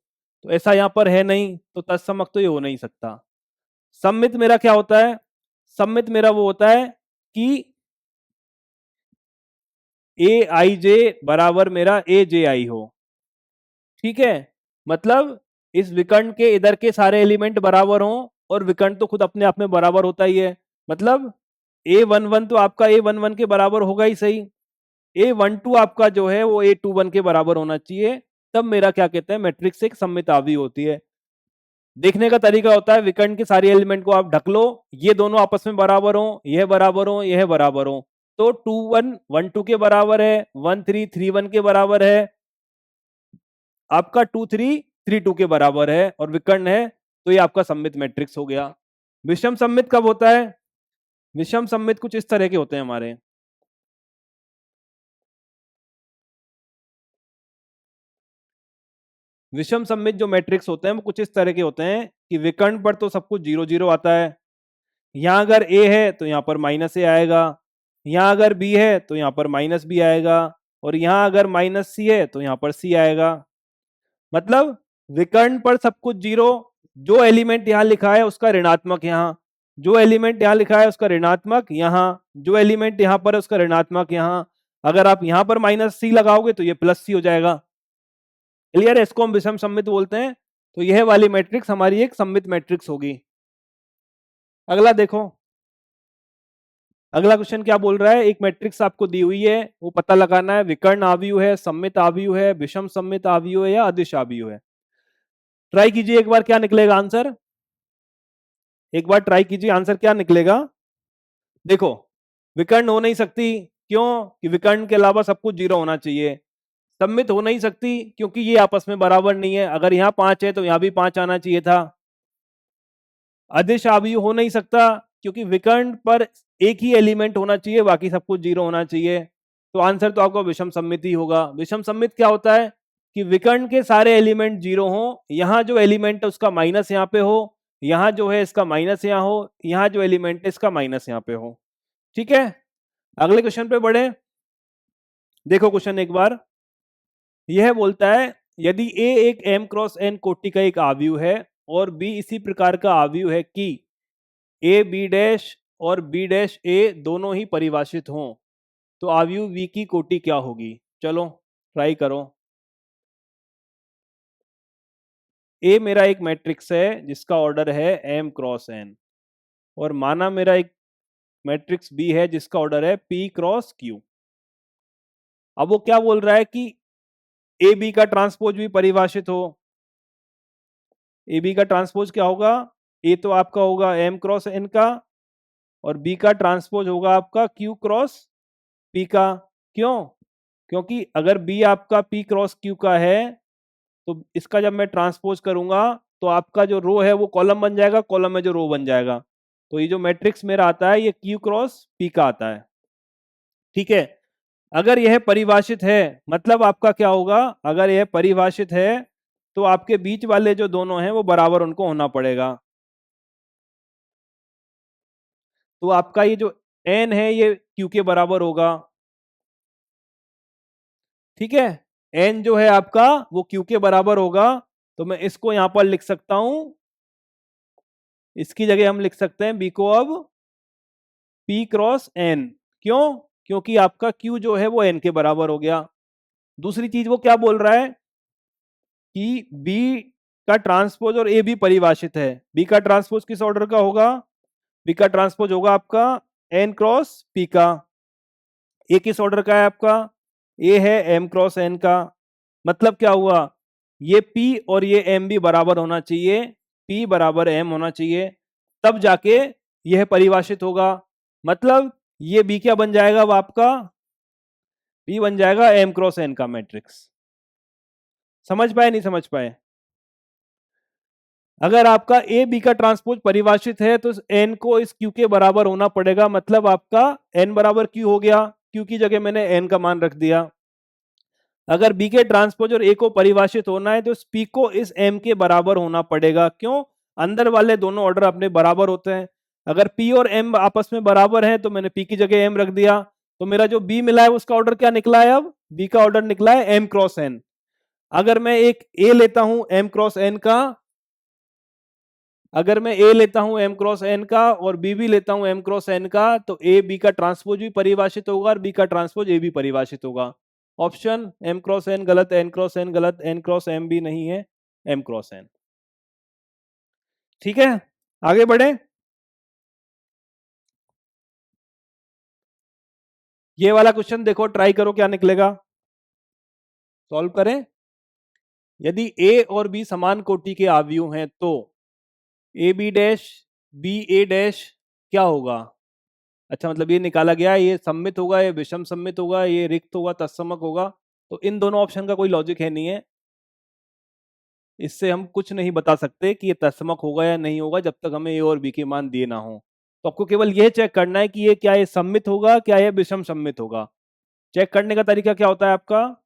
तो ऐसा यहां पर है नहीं, तो तत्समक तो ये हो नहीं सकता। सममित मेरा क्या होता है? सममित मेरा वो होता है कि ए आई जे बराबर मेरा ए जे आई हो। ठीक है, मतलब इस विकर्ण के इधर के सारे एलिमेंट बराबर हों, और विकर्ण तो खुद अपने आप में बराबर होता ही है। मतलब A11 तो आपका A11 के बराबर होगा ही सही। A12 आपका जो है वो A21 के बराबर होना चाहिए, तब मेरा क्या कहते हैं, मैट्रिक्स एक सममित आव्यूह होती है। देखने का तरीका होता है, विकर्ण के सारे एलिमेंट को आप ढक लो, ये दोनों आपस में बराबर हो, यह बराबर हो, यह बराबर हो, तो 2 1 1 2 के बराबर है, 1 3 3 1 के बराबर है, आपका 2 3 3 2 के बराबर है, और विकर्ण है, तो ये आपका सममित मैट्रिक्स हो गया। विषम सममित कब होता है? विषम सममित कुछ इस तरह के होते हैं हमारे। विषम सममित जो मैट्रिक्स होते हैं वो कुछ इस तरह के होते हैं कि विकर्ण पर तो सब कुछ 0 0 आता है। यहां अगर ए है तो यहां पर माइनस ए आएगा, यहां अगर बी है तो यहां पर माइनस बी आएगा, और यहां अगर माइनस सी है तो यहां पर सी आएगा। मतलब विकर्ण पर सब कुछ 0, जो एलिमेंट यहां लिखा है उसका ऋणात्मक यहां, जो एलिमेंट यहाँ लिखा है उसका ऋणात्मक यहाँ, जो एलिमेंट यहाँ पर है उसका ऋणात्मक यहाँ। अगर आप यहाँ पर माइनस सी लगाओगे तो ये प्लस सी हो जाएगा। क्लियर है? इसको हम विषम सममित बोलते हैं। तो यह वाली मैट्रिक्स हमारी एक सममित मैट्रिक्स होगी। अगला देखो, अगला क्वेश्चन क्या बोल रहा है, एक मैट्रिक्स आपको दी हुई है, वो पता लगाना है विकर्ण आव्यूह है, सममित आव्यूह है, विषम सममित आव्यूह है या अदिश आव्यूह है। ट्राई कीजिए एक बार, क्या निकलेगा आंसर, एक बार ट्राई कीजिए आंसर क्या निकलेगा। देखो, विकर्ण हो नहीं सकती, क्यों कि विकर्ण के अलावा सब कुछ जीरो होना चाहिए। सममित हो नहीं सकती क्योंकि ये आपस में बराबर नहीं है, अगर यहाँ 5 है तो यहाँ भी 5 आना चाहिए था। अदिश आव्यूह हो नहीं सकता क्योंकि विकर्ण पर एक ही एलिमेंट होना चाहिए, बाकी सब कुछ जीरो होना चाहिए। तो आंसर तो आपका विषम सममित ही होगा। विषम सममित क्या होता है कि विकर्ण के सारे एलिमेंट जीरो हो, यहाँ जो एलिमेंट है उसका माइनस यहाँ पे हो, यहाँ जो है इसका माइनस यहाँ हो, यहाँ जो एलिमेंट है इसका माइनस यहाँ पे हो। ठीक है, अगले क्वेश्चन पे बढ़े। देखो क्वेश्चन एक बार, यह बोलता है यदि ए एक m क्रॉस n कोटि का एक आव्यूह है और b इसी प्रकार का आव्यूह है कि ए बी डैश और बी डैश ए दोनों ही परिभाषित हों, तो आव्यूह v की कोटि क्या होगी। चलो ट्राई करो। ए मेरा एक मैट्रिक्स है जिसका ऑर्डर है m क्रॉस n, और माना मेरा एक मैट्रिक्स b है जिसका ऑर्डर है p क्रॉस q। अब वो क्या बोल रहा है कि ए बी का ट्रांसपोज भी परिभाषित हो। ए बी का ट्रांसपोज क्या होगा, ए तो आपका होगा m क्रॉस n का, और बी का ट्रांसपोज होगा आपका q क्रॉस p का। क्यों? क्योंकि अगर बी आपका p क्रॉस q का है तो इसका जब मैं ट्रांसपोज करूंगा तो आपका जो रो है वो कॉलम बन जाएगा, कॉलम में जो रो बन जाएगा। तो ये जो मैट्रिक्स मेरा आता है ये q क्रॉस p का आता है। ठीक है, अगर यह परिभाषित है मतलब आपका क्या होगा, अगर यह परिभाषित है तो आपके बीच वाले जो दोनों हैं वो बराबर उनको होना पड़ेगा। तो आपका ये जो n है ये q के बराबर होगा। ठीक है, n जो है आपका वो q के बराबर होगा। तो मैं इसको यहां पर लिख सकता हूं, इसकी जगह हम लिख सकते हैं b को अब p क्रॉस n। क्यों? क्योंकि आपका q जो है वो n के बराबर हो गया। दूसरी चीज वो क्या बोल रहा है कि b का ट्रांसपोज और a भी परिभाषित है। b का ट्रांसपोज किस ऑर्डर का होगा, b का ट्रांसपोज होगा आपका n क्रॉस p का। a किस ऑर्डर का है आपका, a है m क्रॉस n का। मतलब क्या हुआ, ये p और ये m भी बराबर होना चाहिए, p बराबर m होना चाहिए, तब जाके यह परिभाषित होगा। मतलब ये b क्या बन जाएगा, अब आपका b बन जाएगा m क्रॉस n का मैट्रिक्स। समझ पाए नहीं समझ पाए? अगर आपका ए बी का ट्रांसपोज परिभाषित है तो n को इस q के बराबर होना पड़ेगा, मतलब आपका n बराबर q हो गया, q की जगह मैंने n का मान रख दिया। अगर b के ट्रांसपोज और a को परिभाषित होना है तो इस p को इस m के बराबर होना पड़ेगा। क्यों? अंदर वाले दोनों ऑर्डर अपने बराबर होते हैं। अगर p और m आपस में बराबर हैं तो मैंने p की जगह m रख दिया, तो मेरा जो b मिला है उसका ऑर्डर क्या निकला है, अब b का ऑर्डर निकला है m क्रॉस n। अगर मैं एक a लेता हूं m क्रॉस n का, अगर मैं ए लेता हूं m क्रॉस n का और b भी लेता हूं m क्रॉस n का, तो ए बी का ट्रांसपोज भी परिभाषित होगा और b का ट्रांसपोज ए भी परिभाषित होगा। ऑप्शन m क्रॉस n गलत, n क्रॉस n गलत, n क्रॉस m भी नहीं है, m क्रॉस n। ठीक है, आगे बढ़े। ये वाला क्वेश्चन देखो, ट्राई करो क्या निकलेगा, सॉल्व करें। यदि a और b समान कोटि के आव्यूह हैं तो A B dash B A dash क्या होगा। अच्छा, मतलब ये निकाला गया, ये सम्मित होगा, ये विषम सम्मित होगा, ये रिक्त होगा, तत्समक होगा। तो इन दोनों ऑप्शन का कोई लॉजिक है नहीं है, इससे हम कुछ नहीं बता सकते कि ये तत्समक होगा या नहीं होगा जब तक हमें ए और बी के मान दिए ना हो। तो आपको केवल यह चेक करना है कि ये क्या ये सम्मित होगा, क्या ये विषम सम्मित होगा। चेक करने का तरीका क्या होता है आपका,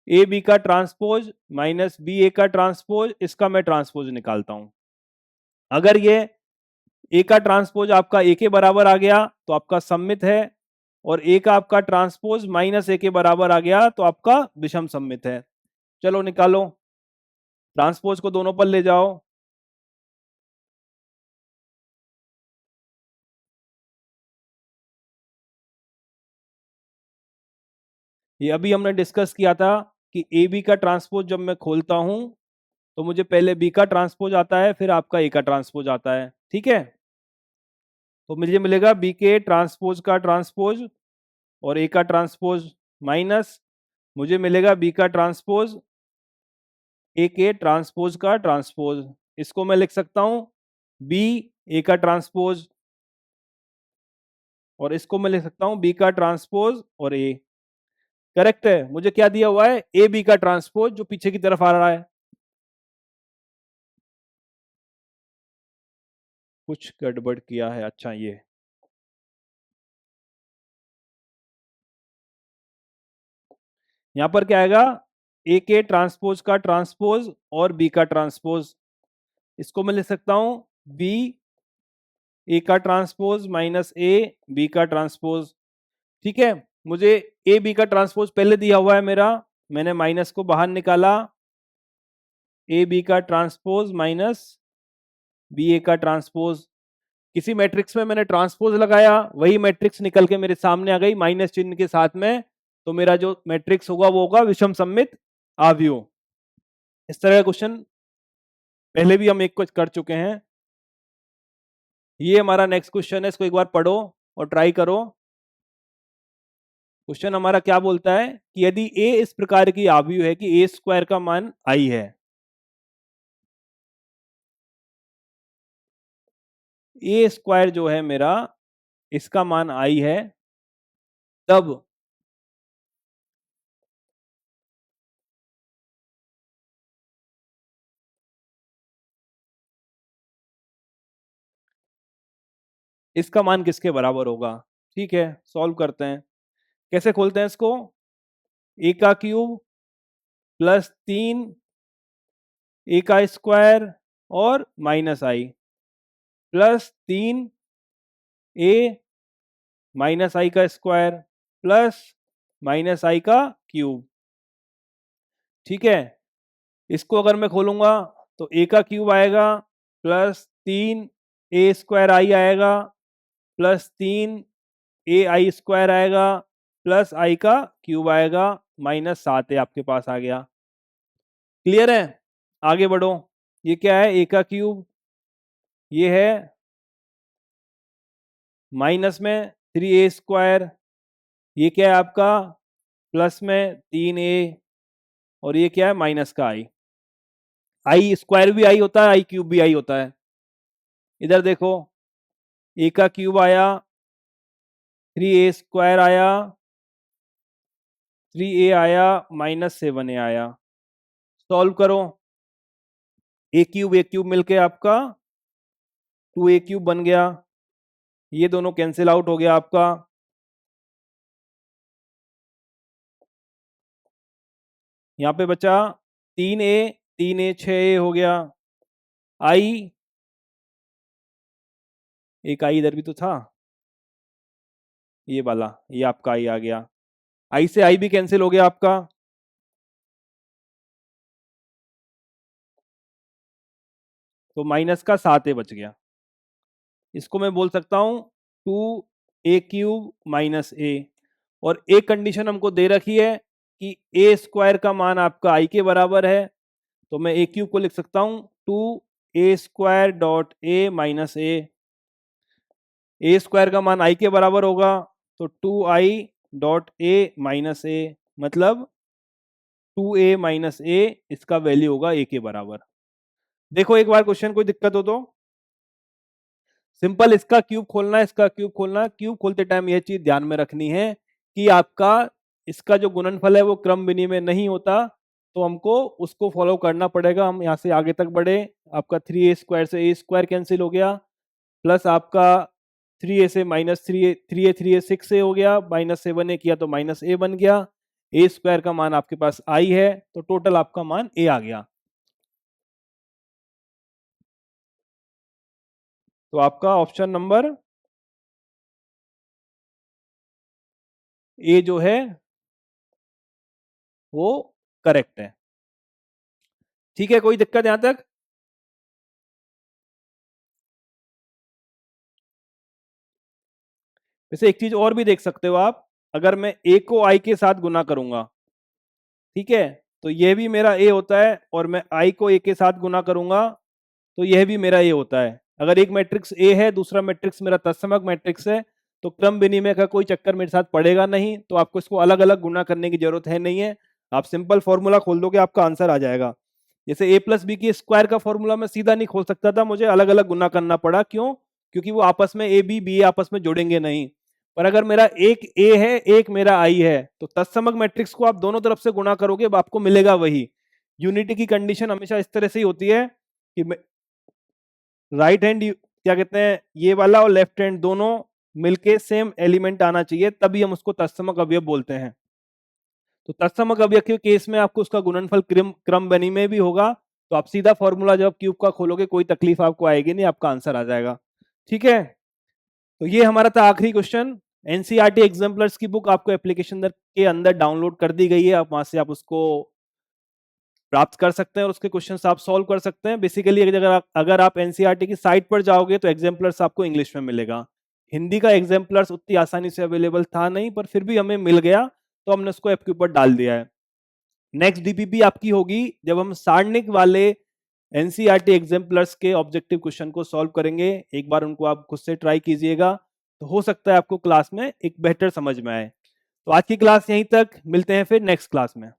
ए बी का ट्रांसपोज माइनस बी ए का ट्रांसपोज, इसका मैं ट्रांसपोज निकालता हूं। अगर ये ए का ट्रांसपोज आपका ए के बराबर आ गया तो आपका सम्मित है, और ए का आपका ट्रांसपोज माइनस ए के बराबर आ गया तो आपका विषम सम्मित है। चलो निकालो, ट्रांसपोज को दोनों पर ले जाओ, ये अभी हमने डिस्कस किया था कि ए बी का ट्रांसपोज जब मैं खोलता हूं तो मुझे पहले बी का ट्रांसपोज आता है, फिर आपका ए का ट्रांसपोज आता है, ठीक है। तो मुझे मिलेगा बी के ट्रांसपोज का ट्रांसपोज और ए का ट्रांसपोज माइनस मुझे मिलेगा बी का ट्रांसपोज ए के ट्रांसपोज का ट्रांसपोज। इसको मैं लिख सकता हूं बी ए का ट्रांसपोज, और इसको मैं लिख सकता हूं बी का ट्रांसपोज और ए। करेक्ट है। मुझे क्या दिया हुआ है, ए बी का ट्रांसपोज जो पीछे की तरफ आ रहा है। कुछ गड़बड़ किया है, अच्छा ये यहां पर क्या आएगा, ए के ट्रांसपोज का ट्रांसपोज और बी का ट्रांसपोज। इसको मैं लिख सकता हूं बी ए का ट्रांसपोज माइनस ए बी का ट्रांसपोज, ठीक है। मुझे ए बी का ट्रांसपोज पहले दिया हुआ है मेरा, मैंने माइनस को बाहर निकाला, ए बी का ट्रांसपोज माइनस बी ए का ट्रांसपोज। किसी मैट्रिक्स में मैंने ट्रांसपोज लगाया, वही मैट्रिक्स निकल के मेरे सामने आ गई माइनस चिन्ह के साथ में, तो मेरा जो मैट्रिक्स होगा वो होगा विषम सममित आव्यूह। इस तरह का क्वेश्चन पहले भी हम एक कुछ कर चुके हैं। ये हमारा नेक्स्ट क्वेश्चन है, इसको एक बार पढ़ो और ट्राई करो। क्वेश्चन हमारा क्या बोलता है कि यदि a इस प्रकार की आव्यूह है कि a स्क्वायर का मान i है, a स्क्वायर जो है मेरा इसका मान i है, तब इसका मान किसके बराबर होगा। ठीक है, सॉल्व करते हैं। कैसे खोलते हैं इसको, a का क्यूब प्लस 3 a का स्क्वायर और minus i plus 3 a minus i का स्क्वायर प्लस माइनस i का क्यूब। ठीक है, इसको अगर मैं खोलूंगा तो a का क्यूब आएगा प्लस 3 a स्क्वायर i आएगा प्लस 3 ए आई स्क्वायर आएगा प्लस आई का क्यूब आएगा माइनस 7 आपके पास आ गया। क्लियर है, आगे बढ़ो। ये क्या है, ए का क्यूब, ये है माइनस में 3 ए स्क्वायर, ये क्या है आपका प्लस में 3 ए, और ये क्या है माइनस का आई। आई स्क्वायर भी आई होता है, आई क्यूब भी आई होता है। इधर देखो, ए का क्यूब आया, 3 ए स्क्वायर आया, 3 ए आया, माइनस 7 ए आया। सॉल्व करो, ए क्यूब मिलके आपका 2 ए क्यूब बन गया, ये दोनों कैंसिल आउट हो गया आपका। यहाँ पे बचा 3 ए 6 ए हो गया। आई, एक आई इधर भी तो था, ये वाला, ये आपका आई आ गया। आई से आई भी कैंसिल हो गया आपका, तो माइनस का 7 ए बच गया। इसको मैं बोल सकता हूं 2 ए क्यूब माइनस ए, और एक कंडीशन हमको दे रखी है कि ए स्क्वायर का मान आपका आई के बराबर है, तो मैं ए क्यूब को लिख सकता हूं 2 A square dot A minus A square का मान आई के बराबर होगा, तो 2 आई डॉट ए माइनस ए, मतलब 2 ए माइनस ए, इसका वैल्यू होगा ए के बराबर। देखो एक बार क्वेश्चन, कोई दिक्कत हो तो सिंपल इसका क्यूब खोलना है, इसका क्यूब खोलना है। क्यूब खोलते टाइम यह चीज ध्यान में रखनी है कि आपका इसका जो गुणनफल है वो क्रम विनिमय नहीं होता, तो हमको उसको फॉलो करना पड़ेगा। हम यहाँ से आगे तक बढ़े, आपका 3 ए स्क्वायर से ए स्क्वायर कैंसिल हो गया, प्लस आपका 3 ए से माइनस 3 ए 6 ए हो गया, माइनस 7 ए किया तो माइनस ए बन गया। ए स्क्वायर का मान आपके पास आई है, तो टोटल आपका मान ए आ गया। तो आपका ऑप्शन नंबर ए जो है वो करेक्ट है। ठीक है, कोई दिक्कत यहां तक। वैसे एक चीज और भी देख सकते हो आप, अगर मैं a को i के साथ गुना करूंगा, ठीक है, तो यह भी मेरा a होता है, और मैं i को a के साथ गुना करूंगा तो यह भी मेरा a होता है। अगर एक मैट्रिक्स a है, दूसरा मैट्रिक्स मेरा तत्समक मैट्रिक्स है, तो क्रम विनिमय का कोई चक्कर मेरे साथ पड़ेगा नहीं, तो आपको इसको अलग अलग गुना करने की जरूरत है नहीं है। आप सिंपल फॉर्मूला खोल दोगे, आपका आंसर आ जाएगा। जैसे a प्लस बी की स्क्वायर का फॉर्मूला मैं सीधा नहीं खोल सकता था, मुझे अलग अलग गुना करना पड़ा। क्यों? क्योंकि वो आपस में a b आपस में जुड़ेंगे नहीं। पर अगर मेरा एक a है, एक मेरा i है, तो तत्समक मैट्रिक्स को आप दोनों तरफ से गुना करोगे, अब आपको मिलेगा वही। यूनिटी की कंडीशन हमेशा इस तरह से ही होती है कि राइट हैंड क्या कहते हैं, ये वाला और लेफ्ट हैंड दोनों मिलके सेम एलिमेंट आना चाहिए, तभी हम उसको तत्समक अवयव बोलते हैं। तो तत्समक अवयव के केस में आपको उसका गुणनफल क्रम विनिमय भी होगा, तो आप सीधा फॉर्मूला जब क्यूब का खोलोगे कोई तकलीफ आपको आएगी नहीं, आपका आंसर आ जाएगा। ठीक है, तो ये हमारा था आखिरी क्वेश्चन। एनसीईआरटी एग्जाम्पलर्स की बुक आपको एप्लीकेशन के अंदर डाउनलोड कर दी गई है, आप वहां से आप उसको प्राप्त कर सकते हैं और उसके क्वेश्चंस आप सॉल्व कर सकते हैं। बेसिकली अगर आप एनसीईआरटी की साइट पर जाओगे तो एग्जाम्पलर्स आपको इंग्लिश में मिलेगा। हिंदी का एग्जाम्पलर्स उतनी आसानी से अवेलेबल था नहीं, पर फिर भी हमें मिल गया तो हमने उसको ऐप के ऊपर डाल दिया है। नेक्स्ट डीपीपी आपकी होगी जब हम सारणिक वाले एनसीईआरटी एग्जाम्पलर्स के ऑब्जेक्टिव क्वेश्चन को सॉल्व करेंगे। एक बार उनको आप खुद से ट्राई कीजिएगा, तो हो सकता है आपको क्लास में एक बेहतर समझ में आए। तो आज की क्लास यहीं तक, मिलते हैं फिर नेक्स्ट क्लास में।